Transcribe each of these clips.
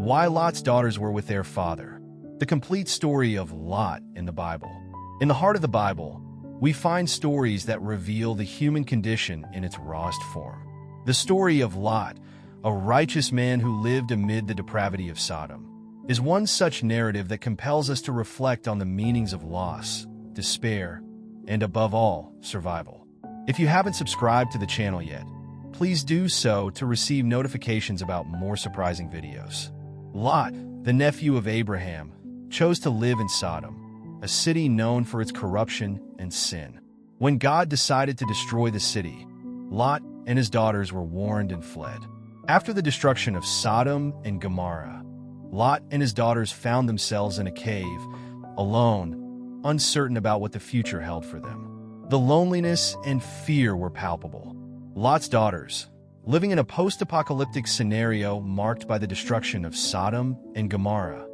Why Lot's daughters were with their father. The complete story of Lot in the Bible. In the heart of the Bible, we find stories that reveal the human condition in its rawest form. The story of Lot, a righteous man who lived amid the depravity of Sodom, is one such narrative that compels us to reflect on the meanings of loss, despair, and above all, survival. If you haven't subscribed to the channel yet, please do so to receive notifications about more surprising videos. Lot, the nephew of Abraham, chose to live in Sodom, a city known for its corruption and sin. When God decided to destroy the city, Lot and his daughters were warned and fled. After the destruction of Sodom and Gomorrah, Lot and his daughters found themselves in a cave, alone, uncertain about what the future held for them. The loneliness and fear were palpable. Lot's daughters, living in a post-apocalyptic scenario marked by the destruction of Sodom and Gomorrah,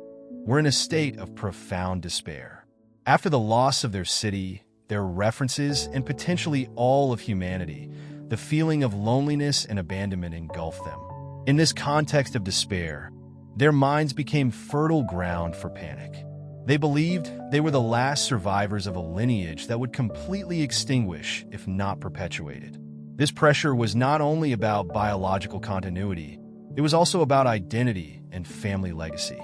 were in a state of profound despair. After the loss of their city, their references, and potentially all of humanity, the feeling of loneliness and abandonment engulfed them. In this context of despair, their minds became fertile ground for panic. They believed they were the last survivors of a lineage that would completely extinguish if not perpetuated. This pressure was not only about biological continuity, it was also about identity and family legacy.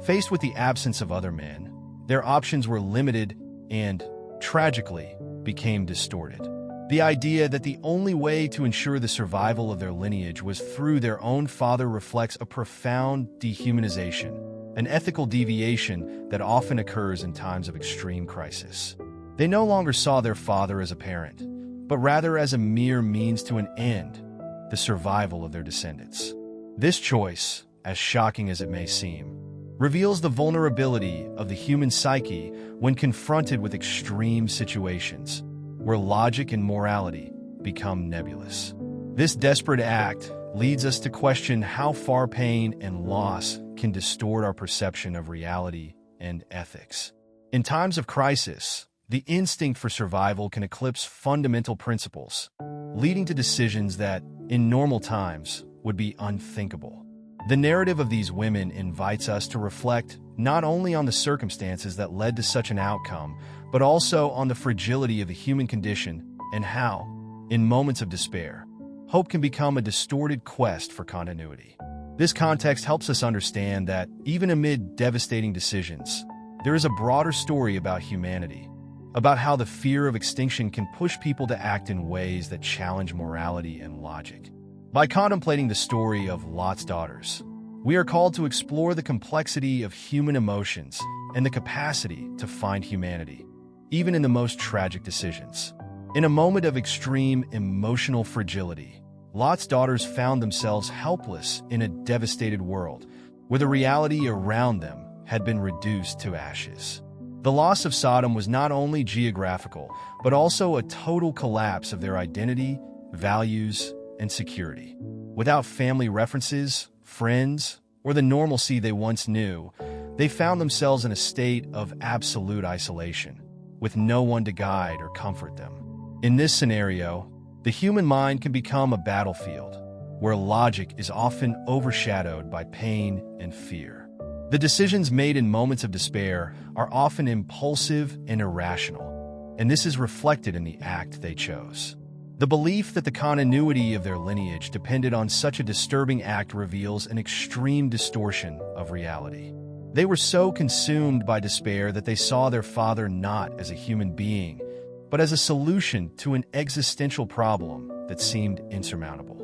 Faced with the absence of other men, their options were limited and, tragically, became distorted. The idea that the only way to ensure the survival of their lineage was through their own father reflects a profound dehumanization, an ethical deviation that often occurs in times of extreme crisis. They no longer saw their father as a parent, but rather as a mere means to an end, the survival of their descendants. This choice, as shocking as it may seem, reveals the vulnerability of the human psyche when confronted with extreme situations, where logic and morality become nebulous. This desperate act leads us to question how far pain and loss can distort our perception of reality and ethics. In times of crisis, the instinct for survival can eclipse fundamental principles, leading to decisions that, in normal times, would be unthinkable. The narrative of these women invites us to reflect not only on the circumstances that led to such an outcome, but also on the fragility of the human condition and how, in moments of despair, hope can become a distorted quest for continuity. This context helps us understand that, even amid devastating decisions, there is a broader story about humanity, about how the fear of extinction can push people to act in ways that challenge morality and logic. By contemplating the story of Lot's daughters, we are called to explore the complexity of human emotions and the capacity to find humanity, even in the most tragic decisions. In a moment of extreme emotional fragility, Lot's daughters found themselves helpless in a devastated world, where the reality around them had been reduced to ashes. The loss of Sodom was not only geographical, but also a total collapse of their identity, values, and security. Without family references, friends, or the normalcy they once knew, they found themselves in a state of absolute isolation, with no one to guide or comfort them. In this scenario, the human mind can become a battlefield, where logic is often overshadowed by pain and fear. The decisions made in moments of despair are often impulsive and irrational, and this is reflected in the act they chose. The belief that the continuity of their lineage depended on such a disturbing act reveals an extreme distortion of reality. They were so consumed by despair that they saw their father not as a human being, but as a solution to an existential problem that seemed insurmountable.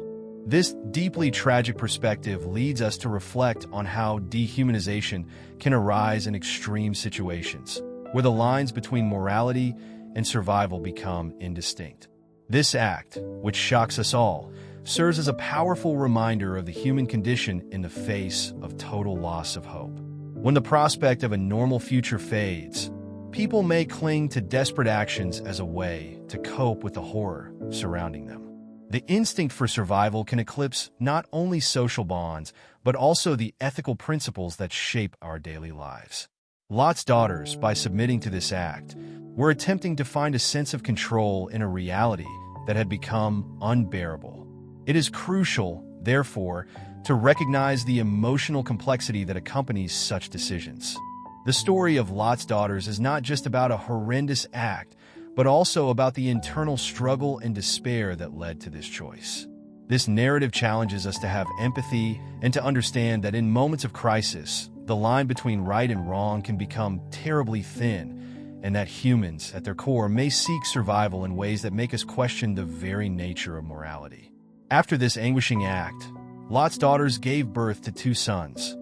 This deeply tragic perspective leads us to reflect on how dehumanization can arise in extreme situations, where the lines between morality and survival become indistinct. This act, which shocks us all, serves as a powerful reminder of the human condition in the face of total loss of hope. When the prospect of a normal future fades, people may cling to desperate actions as a way to cope with the horror surrounding them. The instinct for survival can eclipse not only social bonds, but also the ethical principles that shape our daily lives. Lot's daughters, by submitting to this act, were attempting to find a sense of control in a reality that had become unbearable. It is crucial, therefore, to recognize the emotional complexity that accompanies such decisions. The story of Lot's daughters is not just about a horrendous act, but also about the internal struggle and despair that led to this choice. This narrative challenges us to have empathy and to understand that in moments of crisis, the line between right and wrong can become terribly thin, and that humans, at their core, may seek survival in ways that make us question the very nature of morality. After this anguishing act, Lot's daughters gave birth to two sons,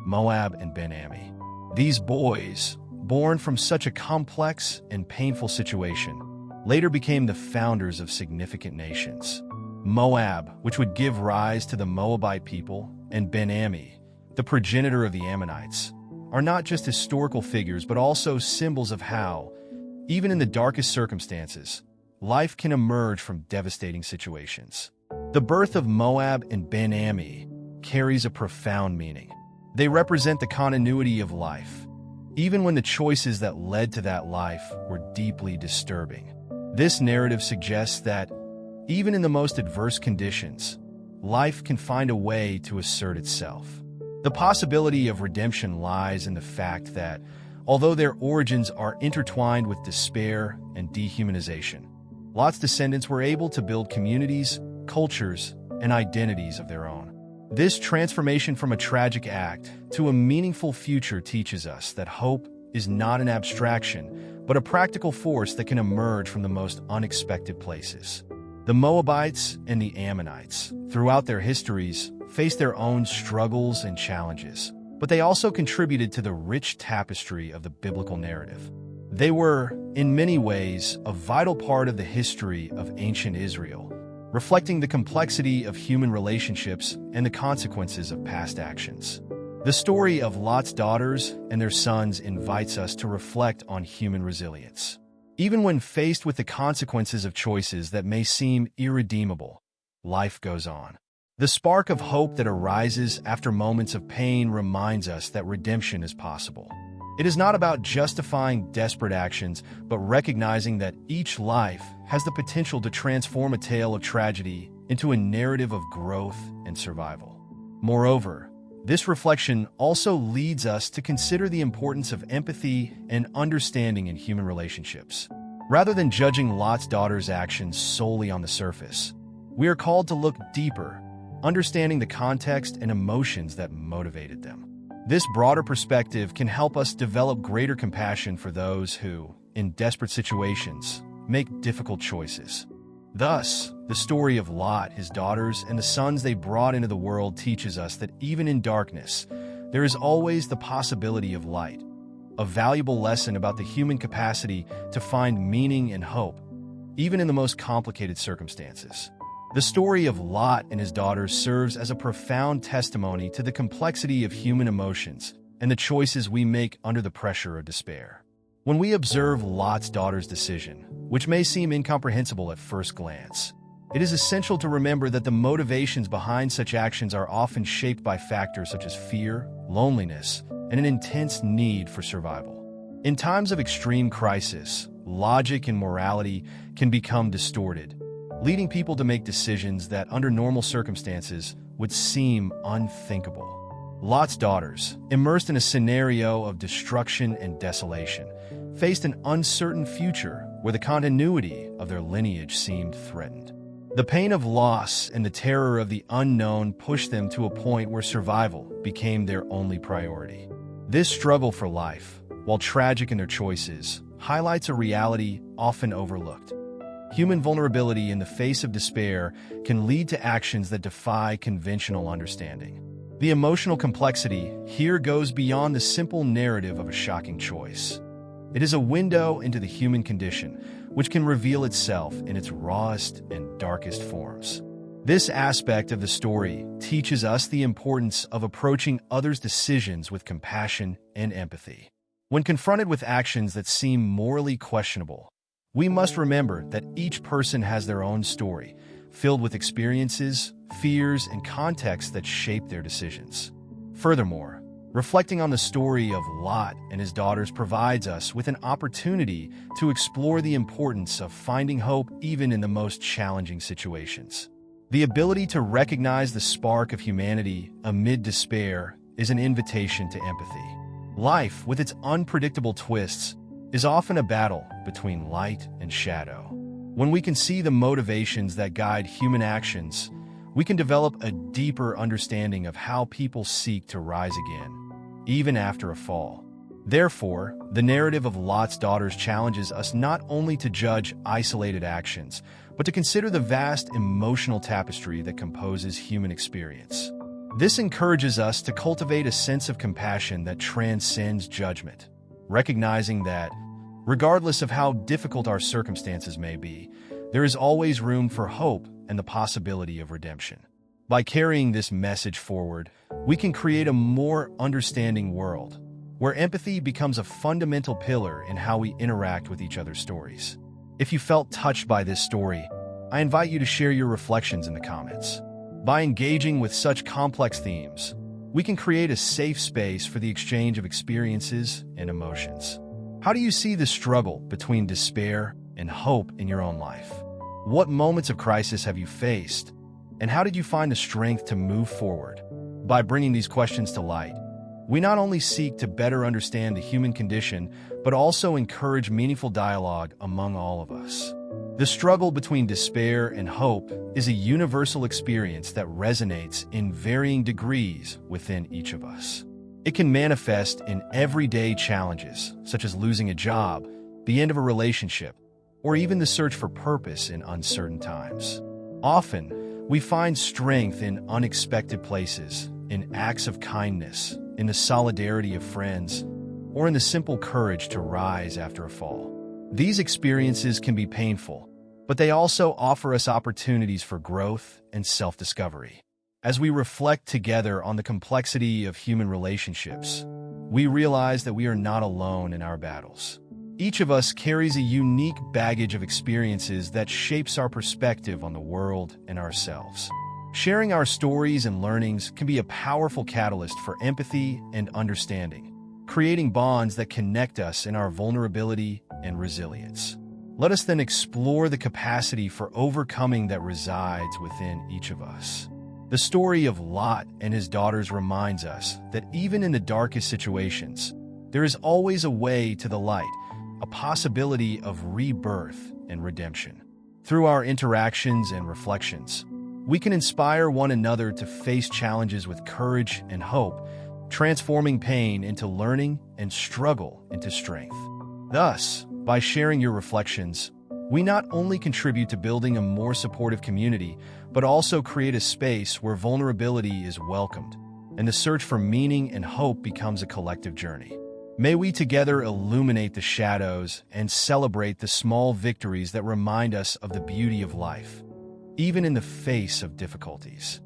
Moab and Ben-Ammi. These boys, born from such a complex and painful situation, later became the founders of significant nations. Moab, which would give rise to the Moabite people, and Ben-Ammi, the progenitor of the Ammonites, are not just historical figures but also symbols of how, even in the darkest circumstances, life can emerge from devastating situations. The birth of Moab and Ben-Ammi carries a profound meaning. They represent the continuity of life, even when the choices that led to that life were deeply disturbing. This narrative suggests that, even in the most adverse conditions, life can find a way to assert itself. The possibility of redemption lies in the fact that, although their origins are intertwined with despair and dehumanization, Lot's descendants were able to build communities, cultures, and identities of their own. This transformation from a tragic act to a meaningful future teaches us that hope is not an abstraction, but a practical force that can emerge from the most unexpected places. The Moabites and the Ammonites, throughout their histories, faced their own struggles and challenges, but they also contributed to the rich tapestry of the biblical narrative. They were, in many ways, a vital part of the history of ancient Israel, reflecting the complexity of human relationships and the consequences of past actions. The story of Lot's daughters and their sons invites us to reflect on human resilience. Even when faced with the consequences of choices that may seem irredeemable, life goes on. The spark of hope that arises after moments of pain reminds us that redemption is possible. It is not about justifying desperate actions, but recognizing that each life has the potential to transform a tale of tragedy into a narrative of growth and survival. Moreover, this reflection also leads us to consider the importance of empathy and understanding in human relationships. Rather than judging Lot's daughters' actions solely on the surface, we are called to look deeper, understanding the context and emotions that motivated them. This broader perspective can help us develop greater compassion for those who, in desperate situations, make difficult choices. Thus, the story of Lot, his daughters, and the sons they brought into the world teaches us that even in darkness, there is always the possibility of light, a valuable lesson about the human capacity to find meaning and hope, even in the most complicated circumstances. The story of Lot and his daughters serves as a profound testimony to the complexity of human emotions and the choices we make under the pressure of despair. When we observe Lot's daughter's decision, which may seem incomprehensible at first glance, it is essential to remember that the motivations behind such actions are often shaped by factors such as fear, loneliness, and an intense need for survival. In times of extreme crisis, logic and morality can become distorted, leading people to make decisions that, under normal circumstances, would seem unthinkable. Lot's daughters, immersed in a scenario of destruction and desolation, faced an uncertain future where the continuity of their lineage seemed threatened. The pain of loss and the terror of the unknown pushed them to a point where survival became their only priority. This struggle for life, while tragic in their choices, highlights a reality often overlooked. Human vulnerability in the face of despair can lead to actions that defy conventional understanding. The emotional complexity here goes beyond the simple narrative of a shocking choice. It is a window into the human condition, which can reveal itself in its rawest and darkest forms. This aspect of the story teaches us the importance of approaching others' decisions with compassion and empathy. When confronted with actions that seem morally questionable, we must remember that each person has their own story, filled with experiences, fears, and contexts that shape their decisions. Furthermore, reflecting on the story of Lot and his daughters provides us with an opportunity to explore the importance of finding hope even in the most challenging situations. The ability to recognize the spark of humanity amid despair is an invitation to empathy. Life, with its unpredictable twists, is often a battle between light and shadow. When we can see the motivations that guide human actions, we can develop a deeper understanding of how people seek to rise again, even after a fall. Therefore, the narrative of Lot's daughters challenges us not only to judge isolated actions, but to consider the vast emotional tapestry that composes human experience. This encourages us to cultivate a sense of compassion that transcends judgment, recognizing that, regardless of how difficult our circumstances may be, there is always room for hope and the possibility of redemption. By carrying this message forward, we can create a more understanding world, where empathy becomes a fundamental pillar in how we interact with each other's stories. If you felt touched by this story, I invite you to share your reflections in the comments. By engaging with such complex themes, we can create a safe space for the exchange of experiences and emotions. How do you see the struggle between despair and hope in your own life? What moments of crisis have you faced, and how did you find the strength to move forward? By bringing these questions to light, we not only seek to better understand the human condition, but also encourage meaningful dialogue among all of us. The struggle between despair and hope is a universal experience that resonates in varying degrees within each of us. It can manifest in everyday challenges, such as losing a job, the end of a relationship, or even the search for purpose in uncertain times. Often, we find strength in unexpected places, in acts of kindness, in the solidarity of friends, or in the simple courage to rise after a fall. These experiences can be painful, but they also offer us opportunities for growth and self-discovery. As we reflect together on the complexity of human relationships, we realize that we are not alone in our battles. Each of us carries a unique baggage of experiences that shapes our perspective on the world and ourselves. Sharing our stories and learnings can be a powerful catalyst for empathy and understanding, creating bonds that connect us in our vulnerability and resilience. Let us then explore the capacity for overcoming that resides within each of us. The story of Lot and his daughters reminds us that even in the darkest situations, there is always a way to the light, a possibility of rebirth and redemption. Through our interactions and reflections, we can inspire one another to face challenges with courage and hope, transforming pain into learning and struggle into strength. Thus, by sharing your reflections, we not only contribute to building a more supportive community, but also create a space where vulnerability is welcomed, and the search for meaning and hope becomes a collective journey. May we together illuminate the shadows and celebrate the small victories that remind us of the beauty of life, even in the face of difficulties.